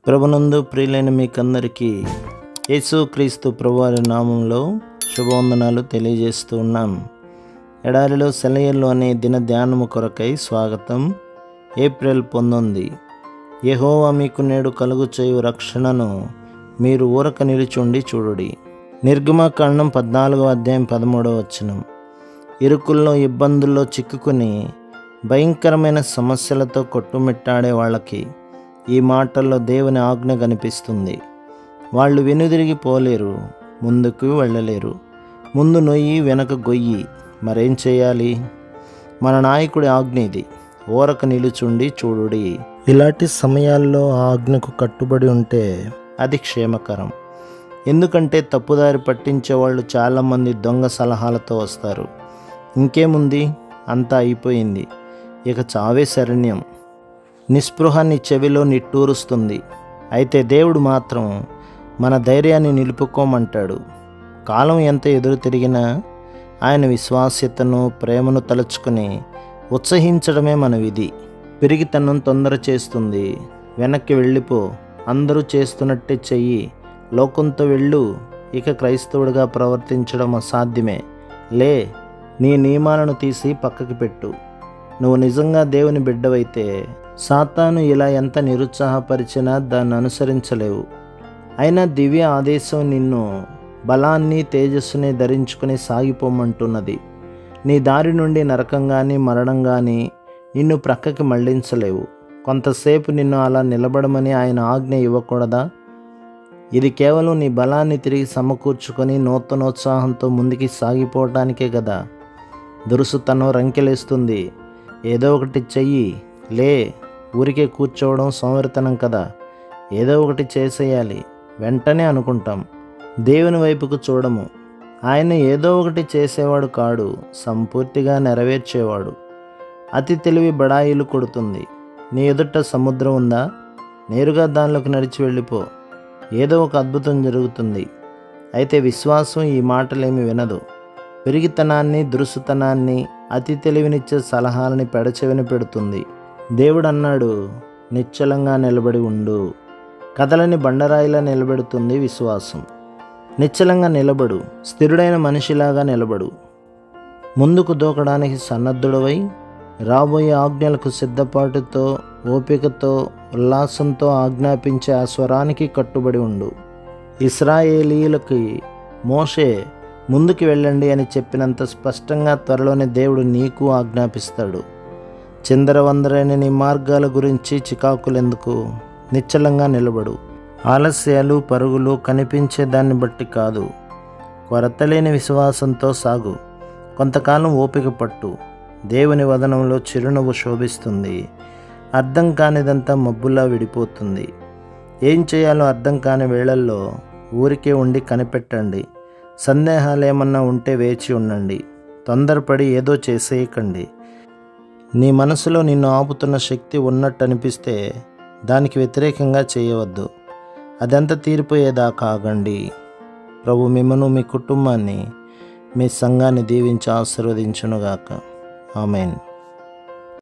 ప్రభునందు ప్రియులైన మీకందరికీ యేసుక్రీస్తు ప్రభువారి నామంలో శుభవందనాలు తెలియజేస్తూ ఉన్నాం. ఎడారిలో సెలయర్లు అనే దిన ధ్యానము కొరకై స్వాగతం. ఏప్రిల్ 19. యెహోవా మీకు నేడు కలుగు చేయు రక్షణను మీరు ఊరక నిలుచుండి చూడుడి. నిర్గమకాండం 14వ అధ్యాయం 13వ వచనం. ఇరుకుల్లో ఇబ్బందుల్లో చిక్కుకుని భయంకరమైన సమస్యలతో కొట్టుమిట్టాడే వాళ్ళకి ఈ మాటల్లో దేవుని ఆజ్ఞ కనిపిస్తుంది. వాళ్ళు వెనుదిరిగి పోలేరు, ముందుకు వెళ్ళలేరు. ముందు నొయ్యి వెనక గొయ్యి. మరేం చేయాలి? మన నాయకుడి ఆజ్ఞ ఇది, ఊరక నిలుచుండి చూడుడి. ఇలాంటి సమయాల్లో ఆ ఆజ్ఞకు కట్టుబడి ఉంటే అది క్షేమకరం. ఎందుకంటే తప్పుదారి పట్టించే వాళ్ళు చాలామంది దొంగ సలహాలతో వస్తారు. ఇంకేముంది, అంతా అయిపోయింది, ఇక చావే శరణ్యం. నిస్పృహ నీ చెవిలో నిట్టూరుస్తుంది. అయితే దేవుడు మాత్రం మన ధైర్యాన్ని నిలుపుకోమంటాడు. కాలం ఎంత ఎదురు తిరిగినా ఆయన విశ్వాస్యతను, ప్రేమను తలుచుకుని ఉత్సహించడమే మన విధి. పిరిగితనం తొందర చేస్తుంది. వెనక్కి వెళ్ళిపో, అందరూ చేస్తున్నట్టే చెయ్యి, లోకంతో వెళ్ళు, ఇక క్రైస్తవుడిగా ప్రవర్తించడం అసాధ్యమే. లే, నీ నియమాలను తీసి పక్కకి పెట్టు. నువ్వు నిజంగా దేవుని బిడ్డవైతే సాతాను ఇలా ఎంత నిరుత్సాహపరిచినా దాన్ని అనుసరించలేవు. అయినా దివ్య ఆదేశం నిన్ను బలాన్ని, తేజస్సుని ధరించుకుని సాగిపోమంటున్నది. నీ దారి నుండి నరకం కానీ మరణం కానీ నిన్ను ప్రక్కకి మళ్లించలేవు. కొంతసేపు నిన్ను అలా నిలబడమని ఆయన ఆజ్ఞ ఇవ్వకూడదా? ఇది కేవలం నీ బలాన్ని తిరిగి సమకూర్చుకొని నూతనోత్సాహంతో ముందుకి సాగిపోవటానికే కదా. దురుసుతనం రంకెలేస్తుంది. ఏదో ఒకటి చెయ్యి, లే. ఊరికే కూర్చోవడం సోమరితనం కదా. ఏదో ఒకటి చేసేయాలి వెంటనే అనుకుంటాం. దేవుని వైపుకు చూడము. ఆయన ఏదో ఒకటి చేసేవాడు కాడు, సంపూర్తిగా నెరవేర్చేవాడు. అతి తెలివి బడాయిలు కొడుతుంది. నీ ఎదుట సముద్రం ఉందా? నేరుగా దానిలోకి నడిచి వెళ్ళిపో. ఏదో ఒక అద్భుతం జరుగుతుంది. అయితే విశ్వాసం ఈ మాటలేమి వినదు. పెరిగితనాన్ని, దురుసుతనాన్ని, అతి తెలివినిచ్చే సలహాలని పెడచెవిన పెడుతుంది. దేవుడు అన్నాడు, నిశ్చలంగా నిలబడి ఉండు. కదలని బండరాయిలా నిలబెడుతుంది విశ్వాసం. నిశ్చలంగా నిలబడు, స్థిరుడైన మనిషిలాగా నిలబడు. ముందుకు దూకడానికి సన్నద్ధుడవై రాబోయే ఆజ్ఞలకు సిద్ధపాటుతో, ఓపికతో, ఉల్లాసంతో ఆజ్ఞాపించే ఆ స్వరానికి కట్టుబడి ఉండు. ఇశ్రాయేలీయులకి మోషే ముందుకు వెళ్ళండి అని చెప్పినంత స్పష్టంగా త్వరలోనే దేవుడు నీకు ఆజ్ఞాపిస్తాడు. చిందరవందరైన నీ మార్గాల గురించి చికాకులెందుకు? నిశ్చలంగా నిలబడు. ఆలస్యాలు, పరుగులు కనిపించే దాన్ని బట్టి కాదు, కొరతలేని విశ్వాసంతో సాగు. కొంతకాలం ఓపిక పట్టు. దేవుని వదనంలో చిరునవ్వు శోభిస్తుంది. అర్థం కానిదంతా మబ్బులా విడిపోతుంది. ఏం చేయాలో అర్థం కాని వేళల్లో ఊరికే ఉండి కనిపెట్టండి. సందేహాలు ఏమన్నా ఉంటే వేచి ఉండండి. తొందరపడి ఏదో చేసేయకండి. నీ మనసులో నిన్ను ఆపుతున్న శక్తి ఉన్నట్టు అనిపిస్తే దానికి వ్యతిరేకంగా చేయవద్దు. అదంతా తీరిపోయేదాకా ఆగండి. ప్రభు మిమ్మను, మీ కుటుంబాన్ని, మీ సంఘాన్ని దీవించి ఆశీర్వదించునుగాక. ఆమేన్.